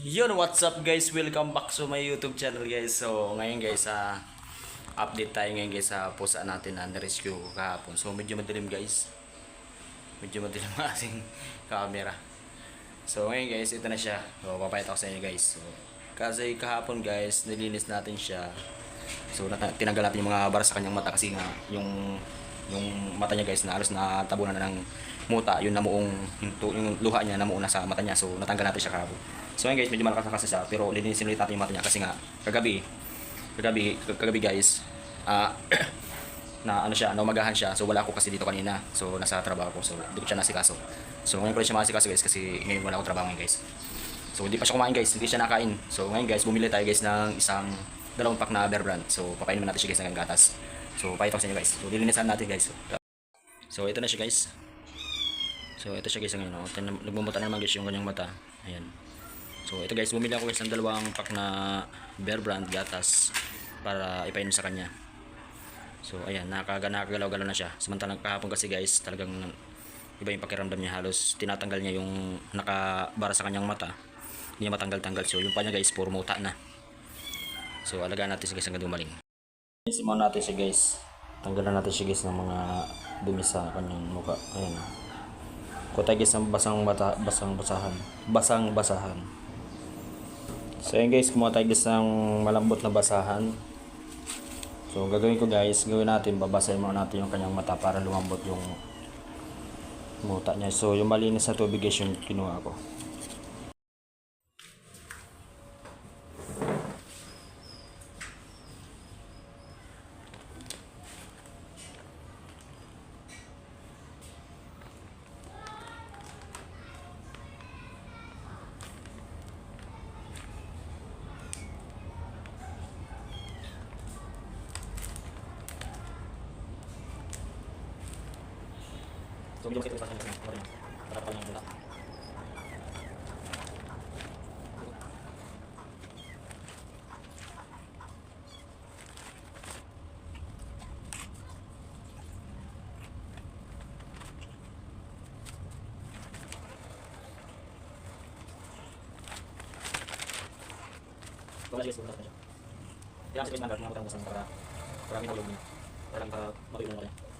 Yun, what's up guys? Welcome back to my YouTube channel guys. So, ngayon guys, update tayo ngayon guys sa pusa natin na na-rescue kahapon. So, medyo madilim guys. Medyo madilim ang ating camera. So, ngayon guys, ito na siya. So, papayat ako sa inyo guys. So, kasi kahapon guys, nilinis natin siya. So, tinanggal natin yung mga bara sa kanyang mata kasi nga, yung mata niya guys na halos natabunan na ng muta, yung namuong yung luha niya namuong na sa mata niya. So, natanggal natin siya kahapon. So ngayon guys, medyo malakas na kasi siya, pero linisin ulit natin yung mata niya kasi nga kagabi guys, na ano siya, naumagahan siya. So wala ako kasi dito kanina. So nasa trabaho ko. So hindi ko siya nasikaso. So ngayon ko rin siya masikaso guys kasi ngayon wala akong trabaho ngayon guys. So hindi pa siya kumain guys, hindi siya nakain. So ngayon guys, bumili tayo guys ng dalawang pack na Bear Brand. So papainin natin siya guys ng gatas. So pakita ko sa inyo guys. So lilinisan natin guys. So ito na siya guys. So ito siya guys ngayon. Nagmumuta na naman guys yung kanyang mata. Ayan. So ito guys, bumili ako guys ng dalawang pack na Bear Brand gatas para ipainom sa kanya. So ayan, nakagalaw-galaw na siya. Samantalang kahapon kasi guys, talagang iba yung pakiramdam niya. Halos tinatanggal niya yung nakabara sa kanyang mata. Hindi niya matanggal-tanggal. So yung pa niya guys, puro muta na. So alagaan natin siya guys hanggang dumaling. Isimaw natin siya guys. Tanggalan natin siya guys ng mga dumi sa kanyang mukha. Ayan. Kutay guys ng basang-basahan. So yun guys, kumuha tayo guys ng malambot na basahan. So gagawin natin, babasahin muna natin yung kanyang mata para lumambot yung muta niya. So yung malinis na tubig guys yung kinuha ko. So medyo makita ko sa kanya para pa lang mula. So guys, bukas na siya. Kaya kasi guys, nandar mga butang basang para maraming tulong niya. Para matuloy mo kanya.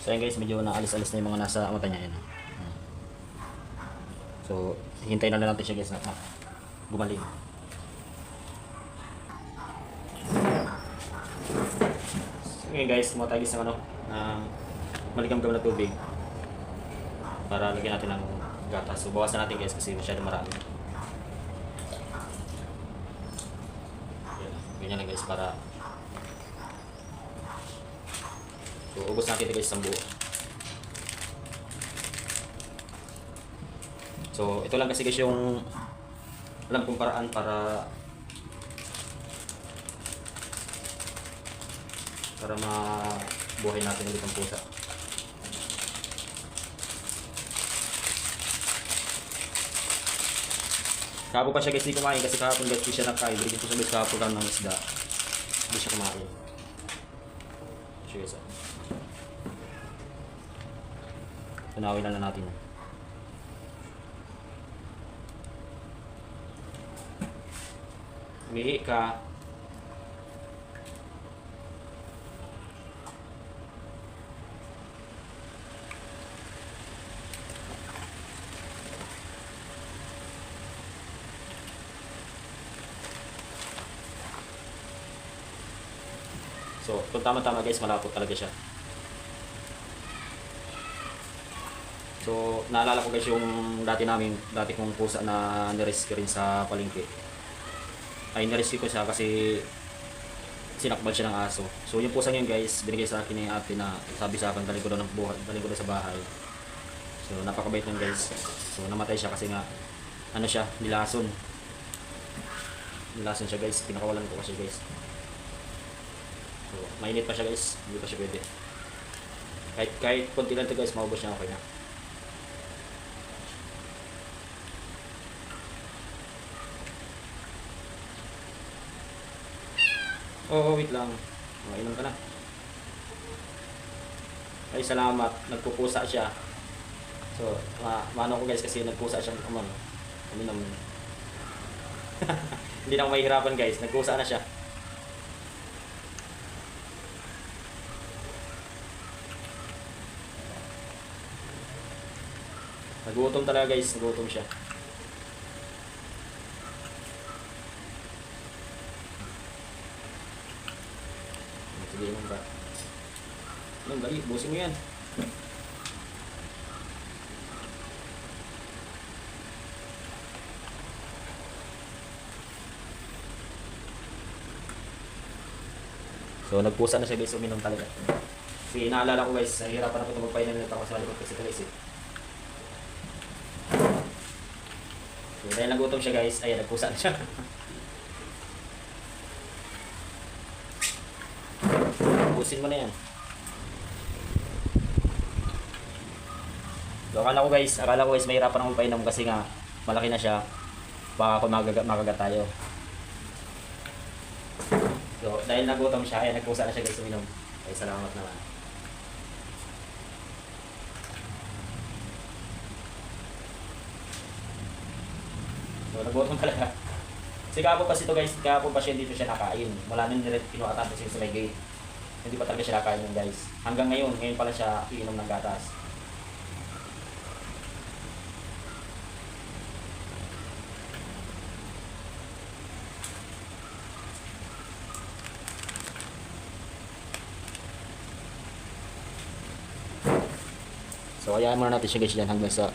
So yun guys, medyo naalis-alis na yung mga nasa mata niya. Yan. So hintayin na natin siya guys na gumaling. So yun guys, kumuha tayo guys ng maligam-gam na tubig para lagyan natin ng gatas. So bawasan natin guys kasi masyadong marami. Ganyan lang guys para so, ubos natin ito guys sa buo. So, ito lang kasi guys yung alam kong paraan para mabuhay natin ulit ang pusa. Kahapon pa siya guys hindi kumain kasi kahapon guys hindi siya nakain. Binigyan ko sa guys kahapon lang ng isda. Hindi siya kumain. Siya guys. Tunawin na natin. Umihi ka. So, kung tama-tama guys, malapot talaga siya. So, naalala ko guys yung dati kong pusa na nirescue rin sa palengke. Ay, nirescue ko siya kasi sinakbal siya ng aso. So, yung pusa yun guys, binigay sa akin ni ate na sabi sa akin, daling ko daw sa bahay. So, napakabait nun guys. So, namatay siya kasi nga, ano siya, nilason. Nilason siya guys, pinakawalan ko kasi guys. So, mainit pa siya guys. Hindi pa siya pwede. Kahit konti lang ito guys, maubos niya okay na. Oo, wait lang. Inom ka na. Ay, salamat. Nagpupusa siya. So, mano ko guys kasi nagpusa siya uminom. Hindi na ako mahihirapan guys. Nagpusa na siya. Nagutom talaga guys. Nagutom siya. Sige, inom ba? Inom, dali. Busin mo yan. So, nagpusa na siya guys, uminom talaga. Kasi naalala ko guys, nahihirapan ako ito magpainan nito ako sa likod kasi guys eh. So, dahil nagutom siya guys, ayan, nagpusa na siya. Pusin mo na yan. So, akala ko guys, mahirapan ako magpainom kasi nga, malaki na siya. Baka kung makagat tayo. So, dahil nagutom siya, ay nagpusa na siya guys uminom. Ay, salamat naman. So, nagutom talaga. Kasi kahapon pa ito guys, kahapon pa siya dito siya nakain. Wala nang pinuatan kasi sa may gate. Hindi pa talaga siya nakain yun guys. Hanggang ngayon pala siya iinom ng gatas. So, hayaan muna natin siya guys dyan hanggang sa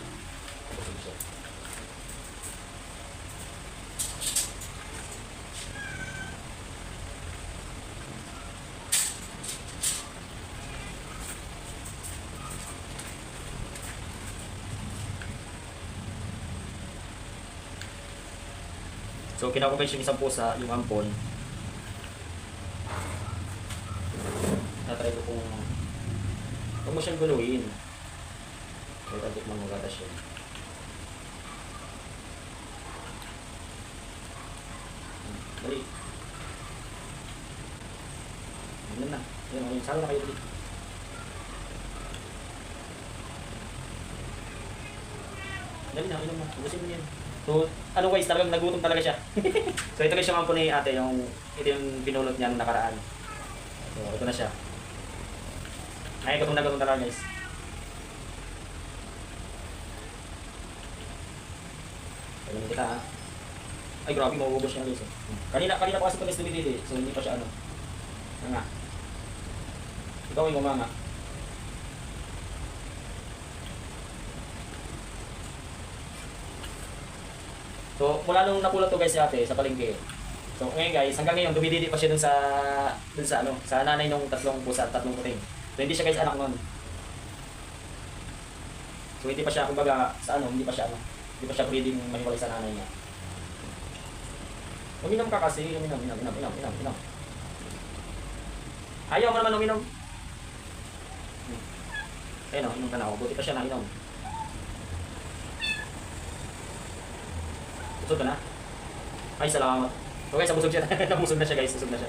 So, kinakupay siya isang pusa, yung ampon. Natry ko kung huwag mo siyang guluhin. Kahit ang tikman mo gatas siya. Dali. Ano na? Yan, salo na kayo dali. Dali na, inom na. Ubusin mo yan. So, ano guys, talagang nagutom talaga siya. So, ito guys yung ampon ni ate, ito yung pinulot niya nung nakaraan. So, ito na siya. Ay, gutom na talaga guys. Ganun kita ha. Ay, grabe, mauubos niya guys. Kanina pa kasi ito guys dumididi. So, hindi pa siya ano. Nga. Ikaw yung umanga. So, mula nung napulot to guys si ate sa palengke. So, ngayon guys, hanggang ngayon dumididi pa siya dun sa nanay nung tatlong pusa at tatlong puting. So, hindi siya guys anak nun. So, hindi pa siya, kumbaga, hindi pa siya pwedeng maniwalay sa nanay niya. Uminom ka kasi, uminom. Ayaw mo naman uminom. Ayun o, inom ka na ako. Buti pa siya na inom. Busog ka na? Ay, salamat. Okay, sa busog siya. Nabusog na siya guys. Busog na siya.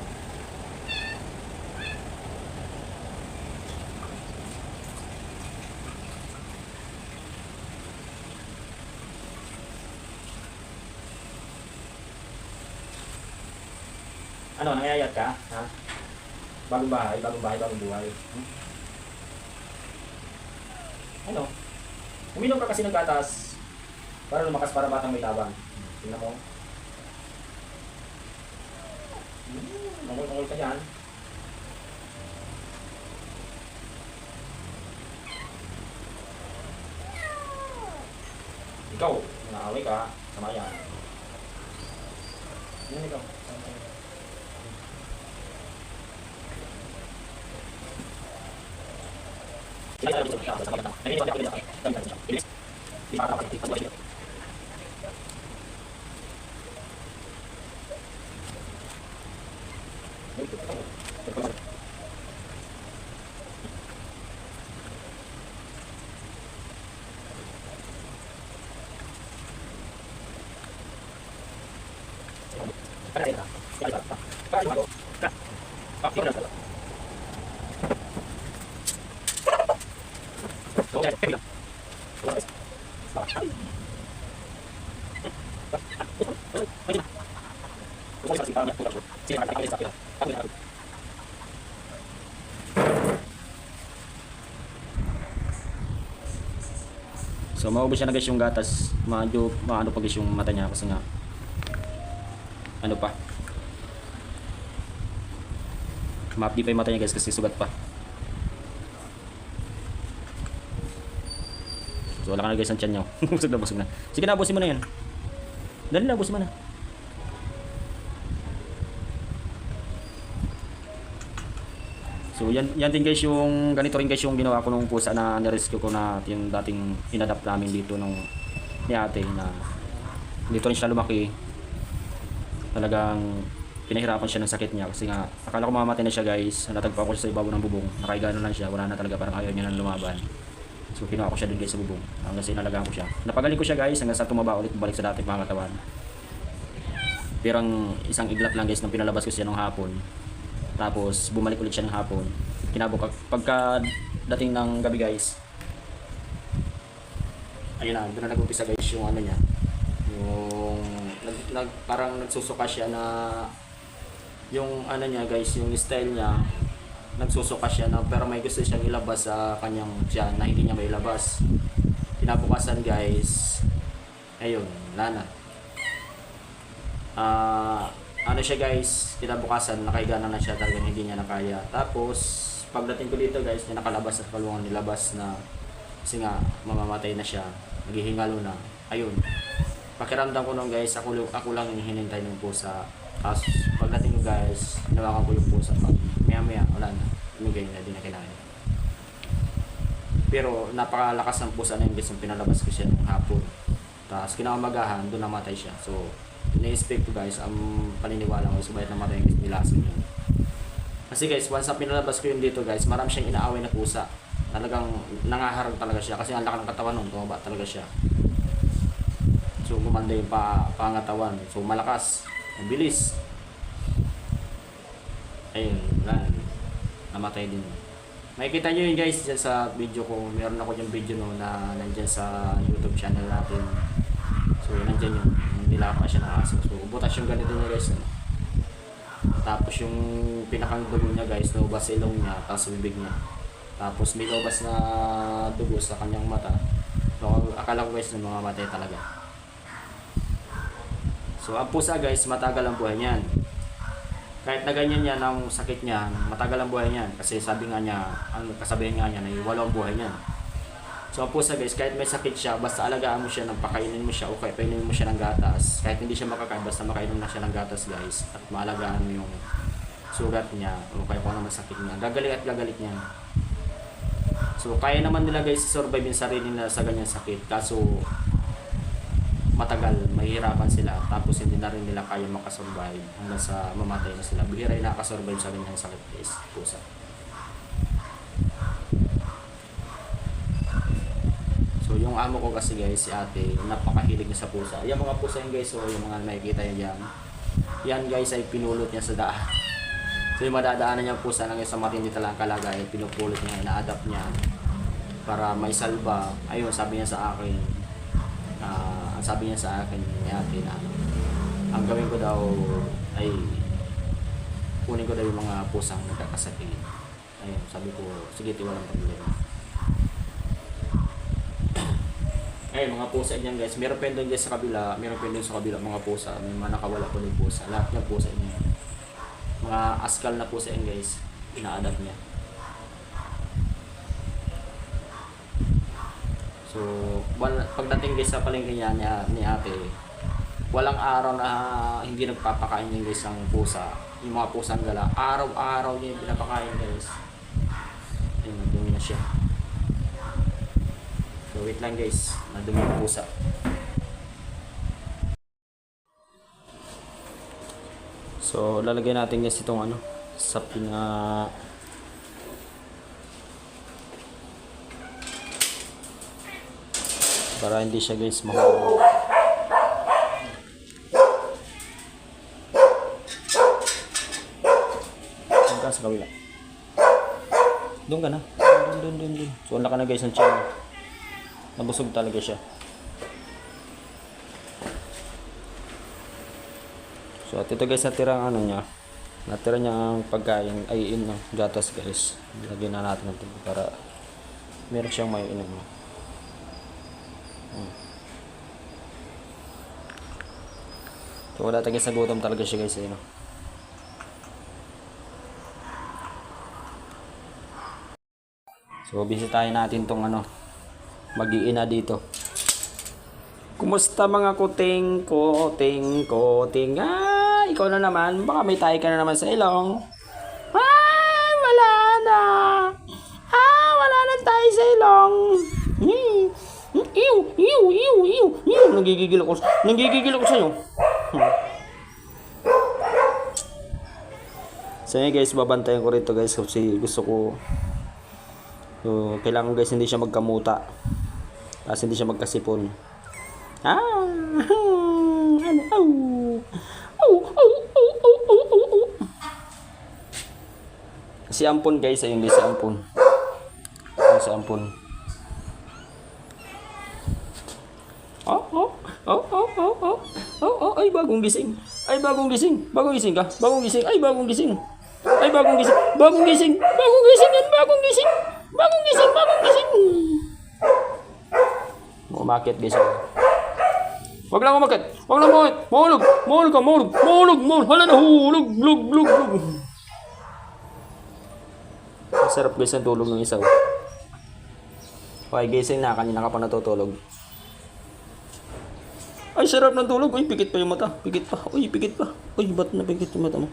Ano, nangayayat ka? Ha? Bagong bahay, bagong buhay. Ano? Uminom ka kasi ng gatas para lumakas para batang may tabang. Tingnan mo. Mangol-mangol ka yan. Ikaw, naaway ka. Sama yan. Yan ikaw. So maubos siya na guys yung gatas. Medyo maano pa guys yung mata niya kasi nga ano pa. Maapdi pa yung mata niya guys kasi sugat pa. So wala ka na guys ang tiyan niya. Busog na busog na. Sige na, abusin mo na yan. Dali na, abusin mo na. So yan din guys yung ganito rin guys yung ginawa ko nung pusa na nirescue ko na yung dating inadapt namin dito nung ni ate na dito rin siya lumaki. Talagang pinahirapan siya ng sakit niya kasi nga akala ko mamamatay na siya guys. Natagpuan ko siya sa ibabaw ng bubong. Nakahiga na lang siya, wala na talaga, parang ayaw niya nang lumaban. So kinuha ko siya dun guys sa bubong hanggang sa inalagaan ko siya. Napagaling ko siya guys hanggang sa tumaba ulit, balik sa dating mga katawan. Pero isang iglap lang guys nang pinalabas ko siya nung hapon. Tapos bumalik ulit siya ng hapon. Pagka dating ng gabi guys. Ayun na, doon na nag-umpisa guys yung ano niya. Yung parang nagsusuka siya na yung ano niya guys, yung style niya. Nagsusuka siya na pero may gusto siyang ilabas sa kanyang tiyan na hindi niya mailabas. Kinabukasan guys. Ayun, lana. Ano siya guys, kinabukasan nakahiga na siya, talagang hindi niya nakaya. Tapos pagdating ko dito guys, niya nakalabas at kalungan nilabas na kasi nga mamamatay na siya, naghihingalo na. Ayun, pakiramdam ko nung guys, ako lang yung hinintay ng pusa. Tapos pagdating ko guys, hinawakan ko yung pusa. Maya wala na, umigay na, di na kinain. Pero napakalakas ng pusa na yung guys, yung pinalabas ko siya nung hapon. Tapos kinakamagahan, doon namatay siya. So na-expect ko guys, ang paniniwala ko subayat na matay guys, nilason yun. Kasi guys, once na pinalabas ko yun dito guys, marami siyang inaaway na pusa. Talagang nangaharag talaga siya kasi ang laki ng katawan nun, tumaba talaga siya. So gumanda yung pangatawan. So malakas, ang bilis. Ayun, namatay din. Makikita nyo yun guys dyan sa video ko. Meron ako yung video no na nandyan sa YouTube channel natin. So nandyan yun, nilapa siya ng aso. So butas yung ganito niya guys. Tapos yung pinakang dugo niya guys, naubas sa ilong niya, tapos sa bibig niya. Tapos may naubas na dugo sa kanyang mata. So akala ko guys na mamamatay talaga. So ang pusa guys, matagal ang buhay niyan. Kahit na ganyan yan ang sakit niya, matagal ang buhay niyan. Kasi sabi nga niya, ang kasabihan nga niya, na 8 ang buhay niyan. So ang pusa guys, kahit may sakit siya, basta alagaan mo siya, ng pakainin mo siya o kaya painin mo siya ng gatas. Kahit hindi siya makakain, basta makainom na siya ng gatas guys. At maalagaan mo yung sugat niya o kaya kung ano man sakit niya. Gagalit at gagalit niya. So kaya naman nila guys survive yung sarili nila sa ganyang sakit. Kaso matagal, mahihirapan sila. Tapos hindi na rin nila kaya makasurvive hanggang sa mamatay na sila. Bihira yung nakasurvive sa ganyang sakit guys, pusa. So yung amo ko kasi guys, si ate, napakahilig niya sa pusa. Yung mga pusa yung guys, so yung mga makikita niya dyan. Yan guys ay pinulot niya sa daan. So yung madadaanan niya pusa lang sa matindi talang kalagay, pinupulot niya, ina-adapt niya para may salba. Ayun, sabi niya sa akin, ang sabi niya sa akin ni ate na ang gawin ko daw ay kunin ko daw yung mga pusang nagkakasakit. Ayun, sabi ko, sige, walang problema. Ayun, mga pusa niyan guys, meron pa doon guys sa kabila, meron pa doon sa kabila mga pusa, may mga nakawala po ng pusa, lahat ng pusa niya. Mga askal na pusa yan guys, ina-adapt niya. So, pagdating guys sa palengke niya ni ate, walang araw na hindi nagpapakain niya guys ang pusa. Yung mga pusang gala, araw-araw niya yung pinapakain guys. Ayun, nadumi na siya. So, wait lang guys, nadumi yung pusa. So, lalagay natin guys itong sa para hindi siya guys mahulog. Hanggang sa kabila. Doon ka na. Doon. So, wala ka na guys ang tiyan. Nabusog talaga siya. So, at ito guys, natira ang ano niya. Natira niya ang pagkain, ay in ng gatas guys. Lagyan na natin ito para meron siyang may inom. So, wala tayo sa gutom talaga siya guys. Ayun. So, bisitahin natin tong ano, mag-iina dito. Kumusta mga kuting? Ah, ikaw na naman. Baka may tayo ka na naman sa ilong. Ay, wala na. Wala na tayo sa ilong. Ew. Nagigigil ako sa'yo. So, yun guys, babantayan ko rito guys kasi gusto ko. So, kailangan guys hindi siya magkamuta. Tapos hindi siya magkasipon. Si Ampon guys, ayun guys si Ampon. Si Ampon. Ay bagong gising. Bagong gising ka. Bagong gising. Umakit guys. Wag lang umakit. Mahulog. Hala na hulog. Sarap guys ang tulog ng isaw. Okay, gising na. Kanina ka pa natutulog. Ay, sarap ng tulog. Uy, pikit pa yung mata. Pikit pa. Uy, ba't napikit yung mata mo?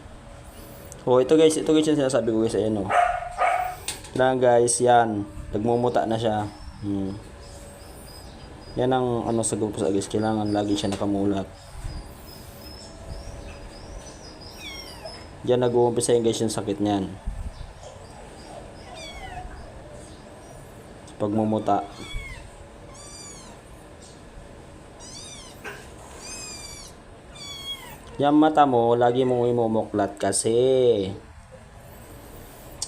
Oh, ito guys yung sinasabi ko guys. Ayan o. Kailangan guys, yan. Nagmumuta na siya. Yan ang ano sa grupo sa guys. Kailangan lagi siya nakamulat. Diyan nag-uumpisa yung guys yung sakit niyan. Pagmumuta. Yung mata mo, lagi mong imumuklat kasi.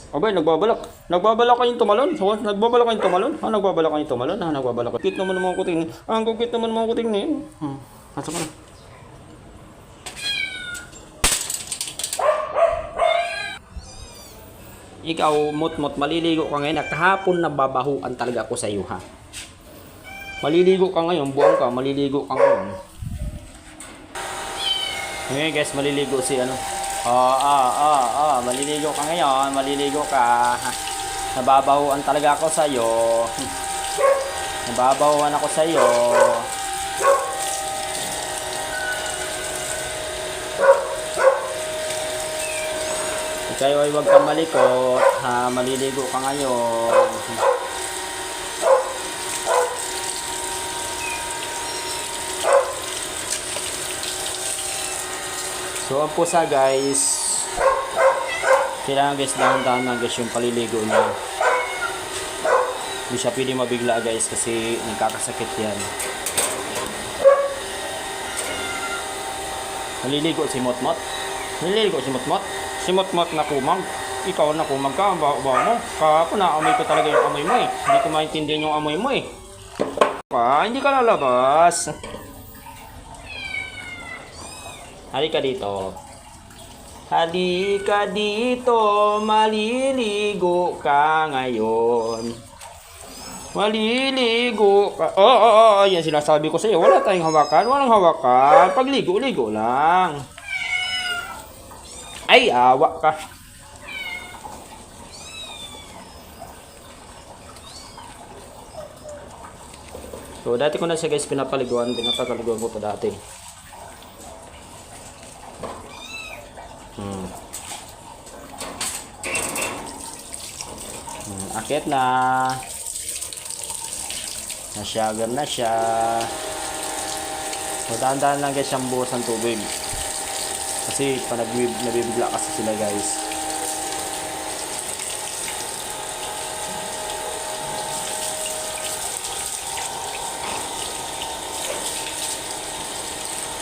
Abay, nagbabalak kayong tumalon. Nagbabalak kayong tumalon. Kit naman mga kuting. Ang kukit naman mga kuting ni. Asa ka na. Ikaw, mut-mut, maliligo ka ngayon. Kahapon nababahuan talaga ako sa iyo, ha. Maliligo ka ngayon, buwang ka, maliligo ka ngayon. Ngayon guys, maliligo si ano. Maliligo ka ngayon, maliligo ka. Nababahuan talaga ako sa iyo. Nababahuan ako sa iyo. Ikaw ay huwag kang malikot, ha, maliligo ka ngayon. So, ang pusa guys, kailangan guys dahan-dahan na guys yung paliligo niya. Hindi siya pwede mabigla guys kasi nagkakasakit yan. Naliligo si Motmot. Si Motmot na kumag. Ikaw na kumag ka, ang baho mo. Kahapon na-amoy ko talaga yung amoy mo eh. Hindi ko maintindihan yung amoy mo eh. Hindi ka lalabas. Halika dito. Maliligo ka ngayon. Maliligo ka. Yan sinasabi ko sa iyo. Wala tayong hawakan. Walang hawakan. Pagligo-ligo lang. Ay, awa ka. So, dati ko na siya guys pinapaliguan ko pa dati. Akit na. Nasyagan na siya. So, dahan-dahan lang guys siyang buhos ng tubig. Kasi pag nabibigla kasi sila guys.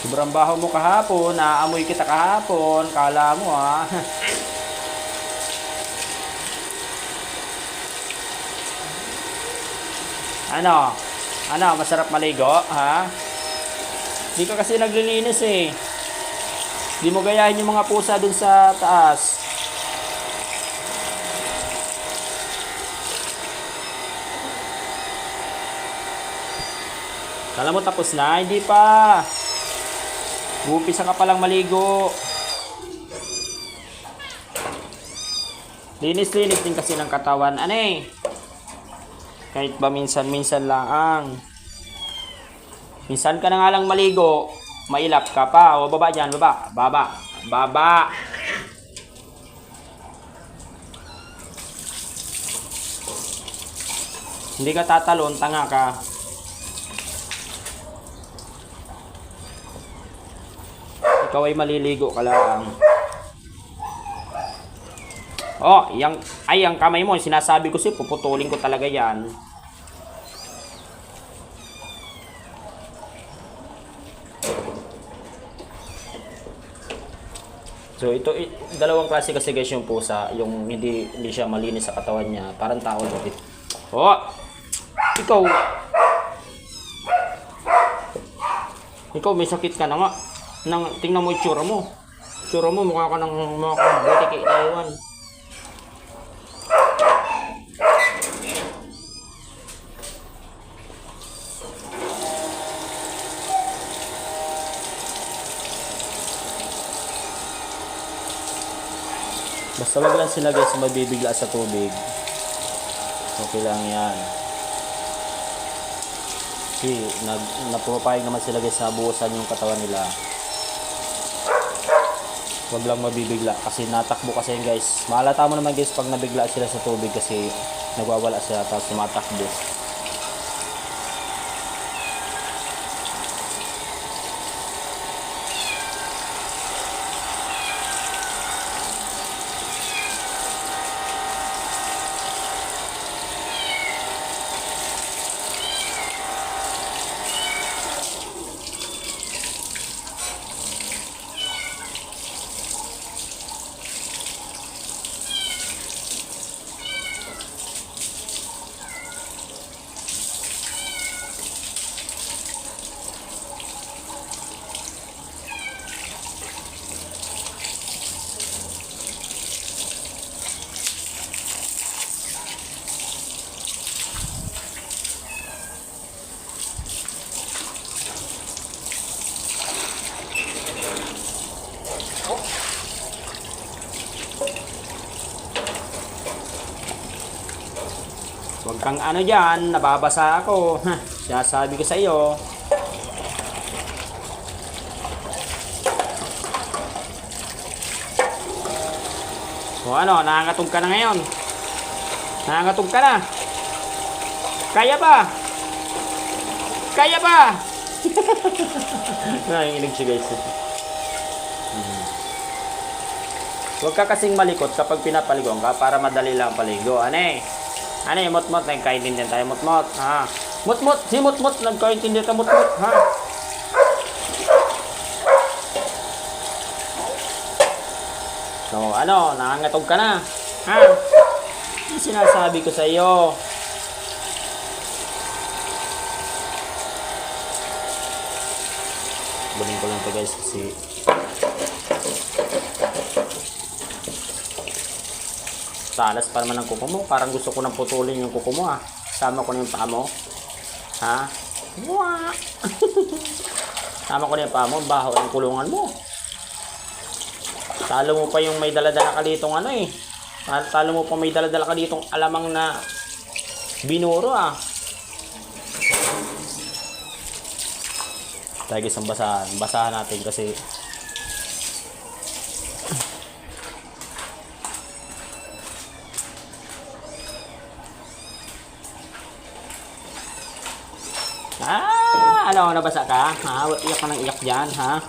Sobrang baho mo kahapon. Naamoy kita kahapon. Kala mo ha. Ano? Ano, masarap maligo, ha? Di ka kasi naglilinis eh. Di mo gayahin yung mga pusa dun sa taas. Kala mo tapos na? Hindi pa. Umpisa ka palang maligo. Linis-linis din kasi ng katawan. Ano eh? Kahit ba minsan-minsan lang. Minsan ka na nga lang maligo, mailap ka pa. O baba dyan, baba. Baba. Baba. Hindi ka tatalon, tanga ka. Ikaw ay maliligo ka lang. Oh, ang kamay mo, sinasabi ko sa'yo, puputulin ko talaga yan. So ito, dalawang klase kasi guys yung pusa, yung hindi siya malinis sa katawan niya, parang tao lapit. Oh! Ikaw! Ikaw may sakit ka na nga. Tingnan mo itsura mo. Itsura mo, mukha ka butiki na iwan. Basta wag lang sila guys mabibigla sa tubig. Okay lang yan. Kasi napapayag naman sila guys na buhusan yung katawan nila. Wag lang mabibigla kasi natakbo kasi guys. Mahalata mo naman guys pag nabigla sila sa tubig kasi nagwawala sila tapos tumatakbo. Huwag kang ano dyan, nababasa ako. Sinasabi ko sa iyo. O ano, nangangatog ka na ngayon. Nangangatog ka na. Kaya ba? Kaya ba? Nanginginig siya guys. Huwag ka kasing malikot kapag pinapaligoan ka para madali lang paligo. Ano eh, mot-mot, nagkaintindihan tayo, mot-mot, ha? Mot-mot, si mot-mot, nagkaintindihan ka, mot-mot, ha? So, ano, nangangatog ka na, ha? Yung sinasabi ko sa iyo. Bunin ko lang to guys kasi talas pa naman ang kuko mo. Parang gusto ko nang putulin yung kuko mo, ha. Sama ko na yung paa mo. Ha? Sama ko na yung paa mo. Baho ang kulungan mo. Talo mo pa yung may daladala ka ditong ano eh. Talo mo pa may daladala ka ditong alamang na binuro, ah. Tayo guys ang basahan. Basahan natin kasi ano, nabasa ka? Ha? Iyak ka ng iyak dyan, ha?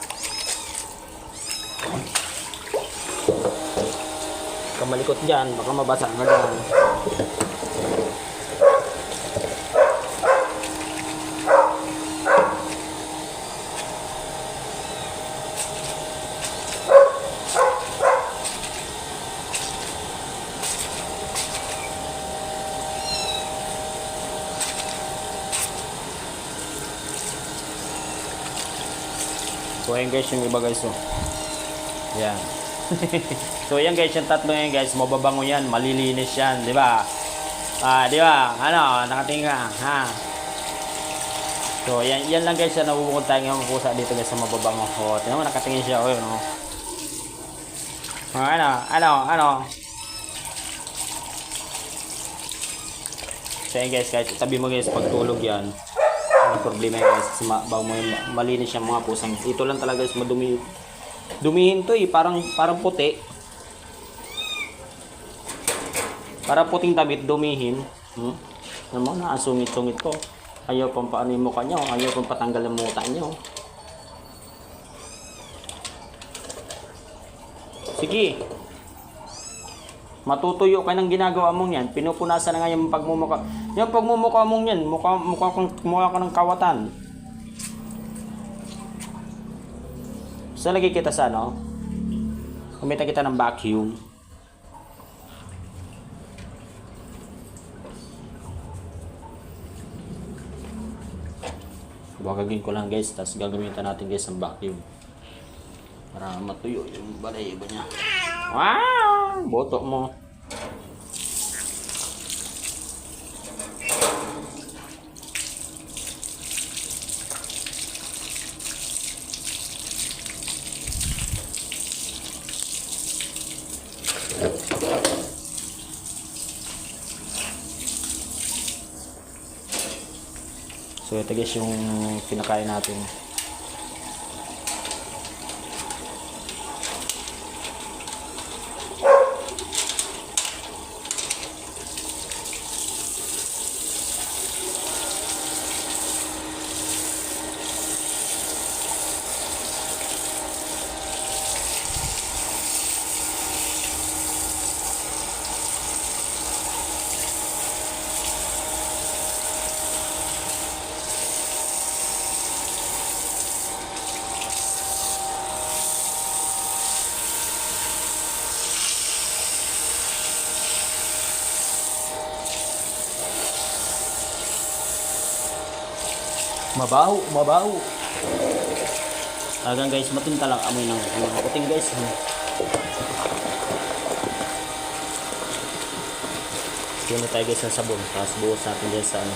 Kamalikot dyan, baka mabasa ka dyan. So ayan guys yung iba guys. So, yan. So ayan guys, yung tatlo yan guys, mababango yan, malilinis yan, di ba? Di ba? Ano, nakatingin ka, ha? So yan lang guys, yung nabubukod tayo ng pusa dito guys sa mababango. O, tingnan mo, nakatingin siya, o yun, o. Ano? So ayan guys, tabi mo guys, pagtulog yan. Ang problema guys, kasi bago mo yung malinis yung mga pusang. Ito lang talaga guys, dumihin to eh, parang puti. Para puting damit, dumihin. Alam mo na, ang sungit-sungit ko. Ayaw pang paano yung mukha nyo, ayaw pang patanggal ang muta nyo. Sige. Matutuyo ka ng ginagawa mong yan. Pinupunasan na nga yung pagmumukha. Yung pagmumukha mong yan, mukha ka ng kawatan. So, lagi kita sa ano? Kumita kita ng vacuum. Gagawin ko lang guys, tapos gagamitan natin guys ng vacuum. Para matuyo yung balayibo niya. Wow! Boto mo. So ito guys yung pinakain natin. Mabaho. Talagang guys, matinta lang amoy ng mga puting guys. Sino tayo guys ng sabon, tapos buhos natin dyan sa ano.